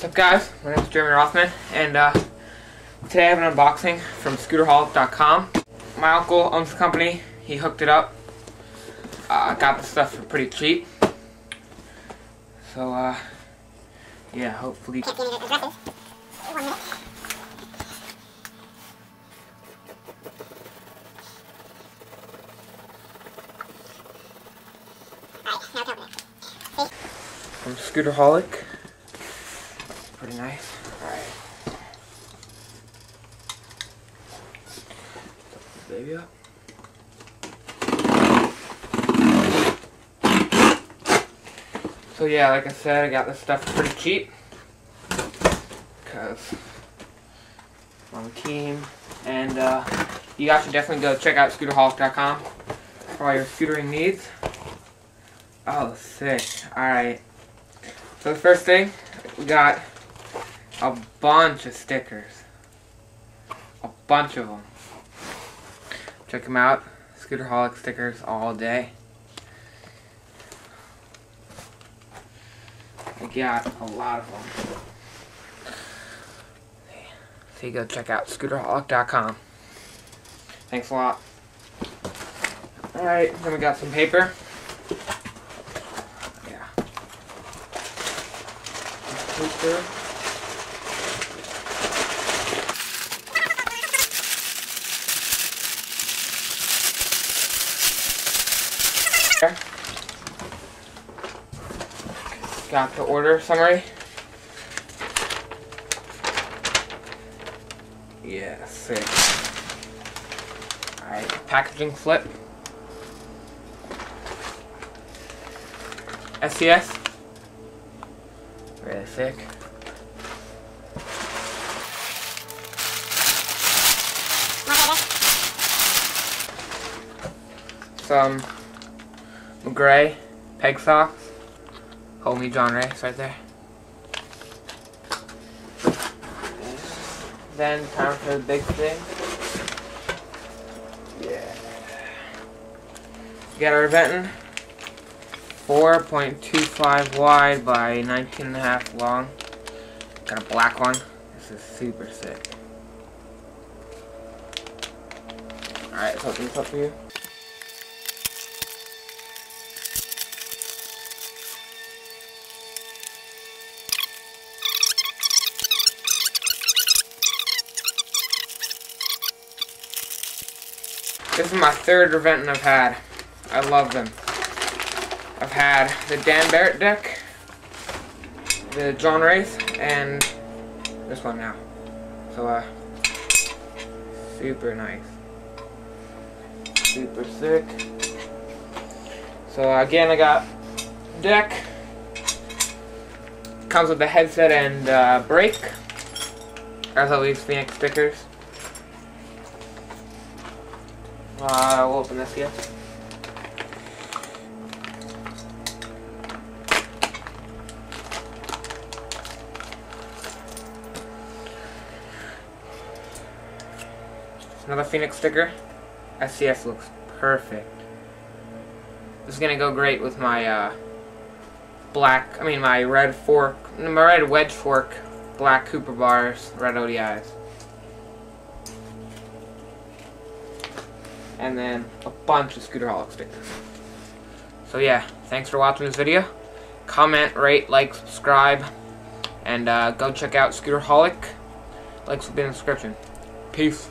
What's up, guys? My name is Jeremy Rothman, and today I have an unboxing from Scooterholic.com. My uncle owns the company. He hooked it up. Got the stuff for pretty cheap. So, yeah, hopefully. From Scooterholic. Pretty nice. Alright. Put the baby up. So yeah, like I said, I got this stuff pretty cheap. Because I'm on the team. And you guys should definitely go check out Scooterholic.com for all your scootering needs. Oh, sick. Alright. So the first thing, we got a bunch of stickers. A bunch of them. Check them out. Scooterholic stickers all day. We got a lot of them. So you go check out Scooterholic.com. Thanks a lot. Alright, then we got some paper. Yeah. Paper. Got the order summary. Yeah, sick. Alright, packaging flip. SCS. Really sick. Some McGray peg socks. Homie John Race right there. Then time for the big thing. Yeah. We got our Venton 4.25 wide by 19.5 long. Got a black one. This is super sick. Alright, let's open this up for you. This is my third Reventon I've had. I love them. I've had the Dan Barrett deck, the John Race, and this one now. So, super nice. Super sick. So, again, I got deck. Comes with the headset and brake. As always, Phoenix stickers. We'll open this here. Another Phoenix sticker. SCS looks perfect. This is gonna go great with my my red fork, my red wedge fork, black Cooper bars, red ODIs. And then a bunch of Scooterholic stickers. So yeah, thanks for watching this video. Comment, rate, like, subscribe, and go check out Scooterholic. Links will be in the description. Peace.